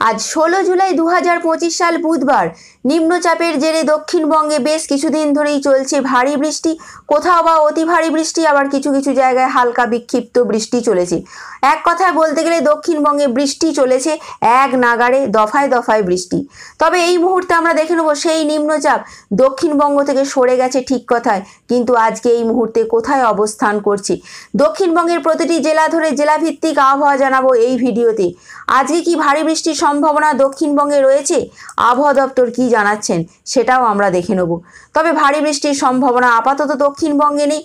আজ 16 জুলাই 2025 সাল বুধবার। নিম্নচাপের জেরে দক্ষিণবঙ্গে বেশ কিছুদিন ধরেই চলছে ভারী বৃষ্টি, কোথাও বা অতি ভারী বৃষ্টি, আবার কিছু কিছু জায়গায় হালকা বিক্ষিপ্ত বৃষ্টি চলেছে। এক কথায় বলতে গেলে দক্ষিণবঙ্গে বৃষ্টি চলেছে এক নাগাড়ে, দফায় দফায় বৃষ্টি। তবে এই মুহূর্তে আমরা দেখে নেব সেই নিম্নচাপ দক্ষিণবঙ্গ থেকে সরে গেছে ঠিক কথায়, কিন্তু আজকে এই মুহূর্তে কোথায় অবস্থান করছে। দক্ষিণবঙ্গের প্রতিটি জেলা ধরে জেলাভিত্তিক আবহাওয়া জানাবো এই ভিডিওতে। আজকে কি ভারী বৃষ্টির সম্ভাবনা দক্ষিণবঙ্গে রয়েছে, আবহাওয়া দপ্তর কি জানাচ্ছেন সেটাও আমরা দেখে নেব। তবে ভারী বৃষ্টির সম্ভাবনা আপাতত দক্ষিণবঙ্গে নেই।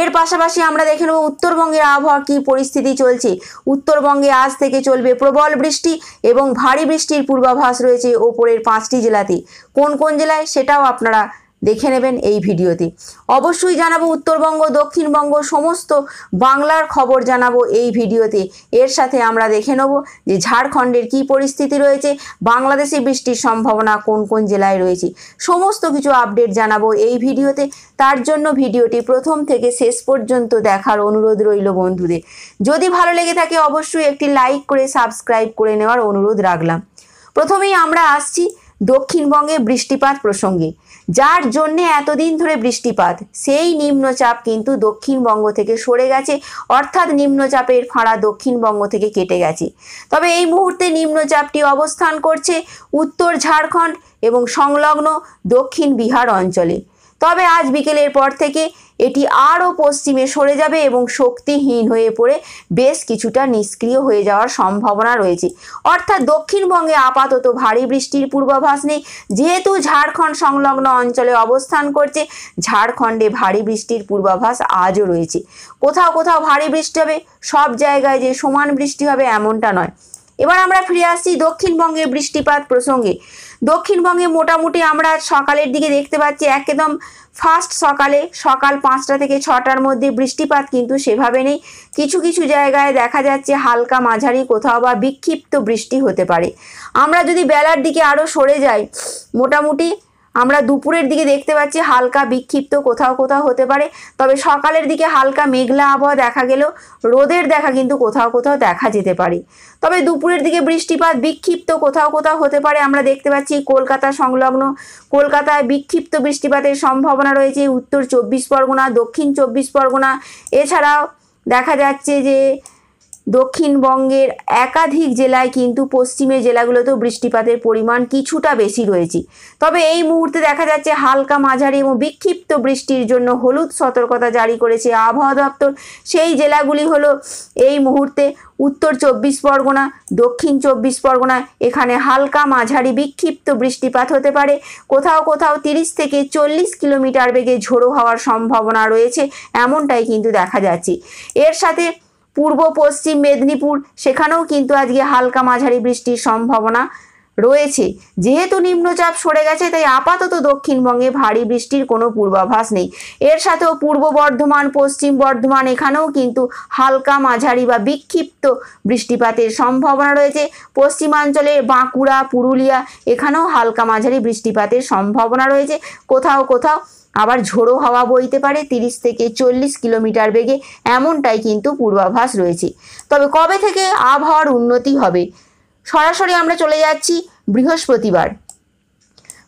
এর পাশাপাশি আমরা দেখে নেব উত্তরবঙ্গের আবহাওয়া কি পরিস্থিতি চলছে। উত্তরবঙ্গে আজ থেকে চলবে প্রবল বৃষ্টি এবং ভারী বৃষ্টির পূর্বাভাস রয়েছে ওপরের 5টি জেলাতে। কোন কোন জেলায় সেটাও আপনারা দেখে নেবেন এই ভিডিওতে। অবশ্যই জানাবো উত্তরবঙ্গ, দক্ষিণবঙ্গ, সমস্ত বাংলার খবর জানাবো এই ভিডিওতে। এর সাথে আমরা দেখে নেব যে ঝাড়খণ্ডের কি পরিস্থিতি রয়েছে, বাংলাদেশে বৃষ্টির সম্ভাবনা কোন কোন জেলায় রয়েছে, সমস্ত কিছু আপডেট জানাবো এই ভিডিওতে। তার জন্য ভিডিওটি প্রথম থেকে শেষ পর্যন্ত দেখার অনুরোধ রইল বন্ধুদের। যদি ভালো লেগে থাকে অবশ্যই একটি লাইক করে সাবস্ক্রাইব করে নেওয়ার অনুরোধ রাখলাম। প্রথমেই আমরা আসছি দক্ষিণবঙ্গে বৃষ্টিপাত প্রসঙ্গে। যার জন্য এতদিন ধরে বৃষ্টিপাত, সেই নিম্নচাপ কিন্তু দক্ষিণবঙ্গ থেকে সরে গেছে, অর্থাৎ নিম্নচাপের ফাঁড়া দক্ষিণবঙ্গ থেকে কেটে গেছে। তবে এই মুহূর্তে নিম্নচাপটি অবস্থান করছে উত্তর ঝাড়খণ্ড এবং সংলগ্ন দক্ষিণ বিহার অঞ্চলে। তবে আজ বিকেলের পর থেকে এটি আরও পশ্চিমে সরে যাবে এবং শক্তিহীন হয়ে পড়ে বেশ কিছুটা নিষ্ক্রিয় হয়ে যাওয়ার সম্ভাবনা রয়েছে। অর্থাৎ দক্ষিণবঙ্গে আপাতত ভারী বৃষ্টির পূর্বাভাস নেই। যেহেতু ঝাড়খণ্ড সংলগ্ন অঞ্চলে অবস্থান করছে, ঝাড়খণ্ডে ভারী বৃষ্টির পূর্বাভাস আজও রয়েছে। কোথাও কোথাও ভারী বৃষ্টি হবে, সব জায়গায় যে সমান বৃষ্টি হবে এমনটা নয়। এবার আমরা ফিরে আসছি দক্ষিণবঙ্গের বৃষ্টিপাত প্রসঙ্গে। দক্ষিণবঙ্গে মোটামুটি আমরা সকালের দিকে দেখতে পাচ্ছি একদম ফার্স্ট সকাল 5টা থেকে 6টার মধ্যে বৃষ্টিপাত কিন্তু সেভাবে নেই। কিছু কিছু জায়গায় দেখা যাচ্ছে হালকা মাঝারি, কোথাও বা বিক্ষিপ্ত বৃষ্টি হতে পারে। আমরা যদি বেলার দিকে আরও সরে যাই, মোটামুটি আমরা দুপুরের দিকে দেখতে পাচ্ছি হালকা বিক্ষিপ্ত কোথাও কোথাও হতে পারে। তবে সকালের দিকে হালকা মেঘলা আবহাওয়া দেখা গেলেও রোদের দেখা কিন্তু কোথাও কোথাও দেখা যেতে পারে। তবে দুপুরের দিকে বৃষ্টিপাত বিক্ষিপ্ত কোথাও কোথাও হতে পারে। আমরা দেখতে পাচ্ছি কলকাতা সংলগ্ন কলকাতায় বিক্ষিপ্ত বৃষ্টিপাতের সম্ভাবনা রয়েছে, উত্তর 24 পরগনা, দক্ষিণ 24 পরগনা। এছাড়াও দেখা যাচ্ছে যে দক্ষিণবঙ্গের একাধিক জেলায় কিন্তু পশ্চিমের জেলাগুলোতেও বৃষ্টিপাতের পরিমাণ কিছুটা বেশি রয়েছে। তবে এই মুহূর্তে দেখা যাচ্ছে হালকা মাঝারি এবং বিক্ষিপ্ত বৃষ্টির জন্য হলুদ সতর্কতা জারি করেছে আবহাওয়া দপ্তর। সেই জেলাগুলি হলো এই মুহূর্তে উত্তর 24 পরগনা, দক্ষিণ 24 পরগনা। এখানে হালকা মাঝারি বিক্ষিপ্ত বৃষ্টিপাত হতে পারে। কোথাও কোথাও 30 থেকে 40 কিলোমিটার বেগে ঝোড়ো হওয়ার সম্ভাবনা রয়েছে, এমনটাই কিন্তু দেখা যাচ্ছে। এর সাথে পূর্ব পশ্চিম মেদিনীপুর, সেখানেও কিন্তু আজকে হালকা মাঝারি বৃষ্টির সম্ভাবনা রয়েছে। যেহেতু নিম্নচাপ সরে গেছে, তাই আপাতত দক্ষিণবঙ্গে ভারী বৃষ্টির কোনো পূর্বাভাস নেই। এর সাথেও পূর্ব বর্ধমান, পশ্চিম বর্ধমান, এখানেও কিন্তু হালকা মাঝারি বা বিক্ষিপ্ত বৃষ্টিপাতের সম্ভাবনা রয়েছে। পশ্চিমাঞ্চলে বাঁকুড়া, পুরুলিয়া, এখানেও হালকা মাঝারি বৃষ্টিপাতের সম্ভাবনা রয়েছে। কোথাও কোথাও আবার ঝোড়ো হাওয়া বইতে পারে 30 থেকে 40 কিলোমিটার বেগে, এমনটাই কিন্তু পূর্বাভাস রয়েছে। তবে কবে থেকে আবহাওয়ার উন্নতি হবে, সরাসরি আমরা চলে যাচ্ছি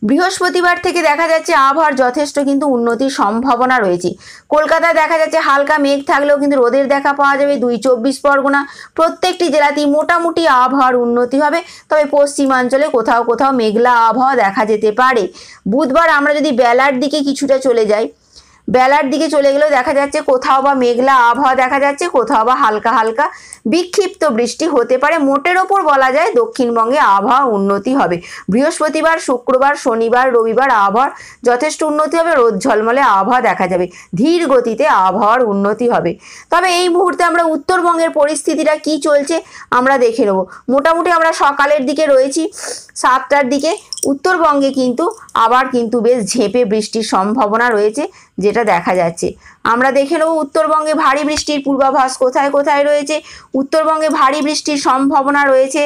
বৃহস্পতিবার থেকে দেখা যাচ্ছে আবহাওয়ার যথেষ্ট কিন্তু উন্নতির সম্ভাবনা রয়েছে। কলকাতায় দেখা যাচ্ছে হালকা মেঘ থাকলেও কিন্তু রোদের দেখা পাওয়া যাবে। 24 পরগনা, প্রত্যেকটি জেলাতেই মোটামুটি আবহাওয়ার উন্নতি হবে। তবে পশ্চিমাঞ্চলে কোথাও কোথাও মেঘলা আবহাওয়া দেখা যেতে পারে। বুধবার আমরা যদি বেলার দিকে কিছুটা চলে যাই, বেলার দিকে চলে গেলেও দেখা যাচ্ছে কোথাও বা মেঘলা আবহাওয়া দেখা যাচ্ছে, কোথাও বা হালকা হালকা বিক্ষিপ্ত বৃষ্টি হতে পারে। মোটের ওপর বলা যায় দক্ষিণবঙ্গে আবহাওয়া উন্নতি হবে। বৃহস্পতিবার, শুক্রবার, শনিবার, রবিবার আবহাওয়ার যথেষ্ট উন্নতি হবে। রোদ ঝলমলে আবহাওয়া দেখা যাবে, ধীর গতিতে আবহাওয়ার উন্নতি হবে। তবে এই মুহূর্তে আমরা উত্তরবঙ্গের পরিস্থিতিটা কি চলছে আমরা দেখে নেব। মোটামুটি আমরা সকালের দিকে রয়েছি 7টার দিকে। উত্তরবঙ্গে কিন্তু আবার কিন্তু বেশ ঝেঁপে বৃষ্টির সম্ভাবনা রয়েছে, যেটা দেখা যাচ্ছে। আমরা দেখে নেব উত্তরবঙ্গে ভারী বৃষ্টির পূর্বাভাস কোথায় কোথায় রয়েছে। উত্তরবঙ্গে ভারী বৃষ্টির সম্ভাবনা রয়েছে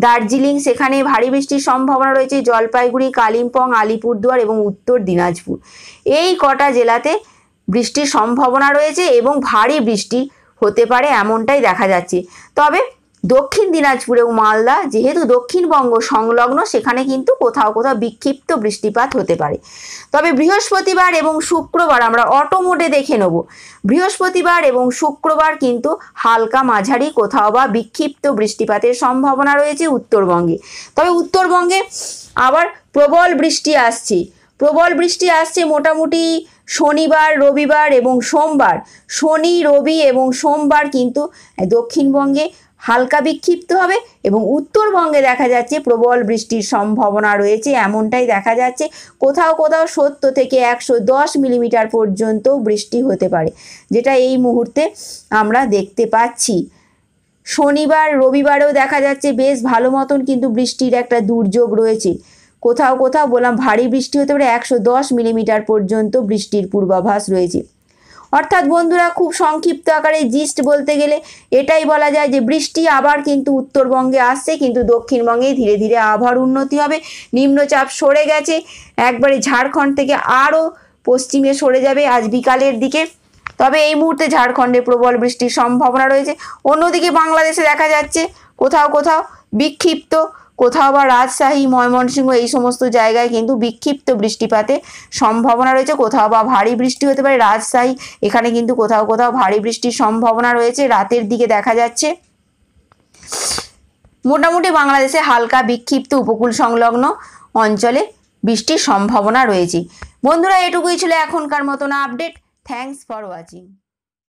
দার্জিলিং, সেখানে ভারী বৃষ্টির সম্ভাবনা রয়েছে জলপাইগুড়ি, কালিম্পং, আলিপুরদুয়ার এবং উত্তর দিনাজপুর। এই কটা জেলাতে বৃষ্টির সম্ভাবনা রয়েছে এবং ভারী বৃষ্টি হতে পারে এমনটাই দেখা যাচ্ছে। তবে দক্ষিণ দিনাজপুর এবং মালদা যেহেতু দক্ষিণবঙ্গ সংলগ্ন সেখানে কিন্তু কোথাও কোথাও বিক্ষিপ্ত বৃষ্টিপাত হতে পারে। তবে বৃহস্পতিবার এবং শুক্রবার আমরা অটো মোডে দেখে নেব। বৃহস্পতিবার এবং শুক্রবার কিন্তু হালকা মাঝারি কোথাও বা বিক্ষিপ্ত বৃষ্টিপাতের সম্ভাবনা রয়েছে উত্তরবঙ্গে। তবে উত্তরবঙ্গে আবার প্রবল বৃষ্টি আসছে মোটামুটি শনিবার, রবিবার এবং সোমবার। শনি, রবি এবং সোমবার কিন্তু দক্ষিণবঙ্গে হালকা বিক্ষিপ্ত হবে এবং উত্তরবঙ্গে দেখা যাচ্ছে প্রবল বৃষ্টির সম্ভাবনা রয়েছে, এমনটাই দেখা যাচ্ছে। কোথাও কোথাও 70 থেকে 110 মিলিমিটার পর্যন্ত বৃষ্টি হতে পারে, যেটা এই মুহূর্তে আমরা দেখতে পাচ্ছি। শনিবার, রবিবারেও দেখা যাচ্ছে বেশ ভালো মতন কিন্তু বৃষ্টির একটা দুর্যোগ রয়েছে। কোথাও কোথাও বললাম ভারী বৃষ্টি হতে পারে, 110 মিলিমিটার পর্যন্ত বৃষ্টির পূর্বাভাস রয়েছে। অর্থাৎ বন্ধুরা খুব সংক্ষিপ্ত আকারে জিস্ট বলতে গেলে এটাই বলা যায় যে বৃষ্টি আবার কিন্তু উত্তরবঙ্গে আসছে, কিন্তু দক্ষিণবঙ্গে ধীরে ধীরে আবহাওয়ার উন্নতি হবে। নিম্নচাপ সরে গেছে, একবারে ঝাড়খণ্ড থেকে আরও পশ্চিমে সরে যাবে আজ বিকালের দিকে। তবে এই মুহূর্তে ঝাড়খণ্ডে প্রবল বৃষ্টির সম্ভাবনা রয়েছে। অন্যদিকে বাংলাদেশে দেখা যাচ্ছে কোথাও কোথাও বিক্ষিপ্ত, কোথাও বা রাজশাহী, ময়মনসিংহ এই সমস্ত জায়গায় কিন্তু বিক্ষিপ্ত বৃষ্টিপাতের সম্ভাবনা রয়েছে। কোথাও বা ভারী বৃষ্টি হতে পারে। রাজশাহী এখানে কিন্তু কোথাও কোথাও ভারী বৃষ্টির সম্ভাবনা রয়েছে রাতের দিকে দেখা যাচ্ছে। মোটামুটি বাংলাদেশে হালকা বিক্ষিপ্ত উপকূল সংলগ্ন অঞ্চলে বৃষ্টির সম্ভাবনা রয়েছে। বন্ধুরা এটুকুই ছিল এখনকার মতন আপডেট। Thanks for watching.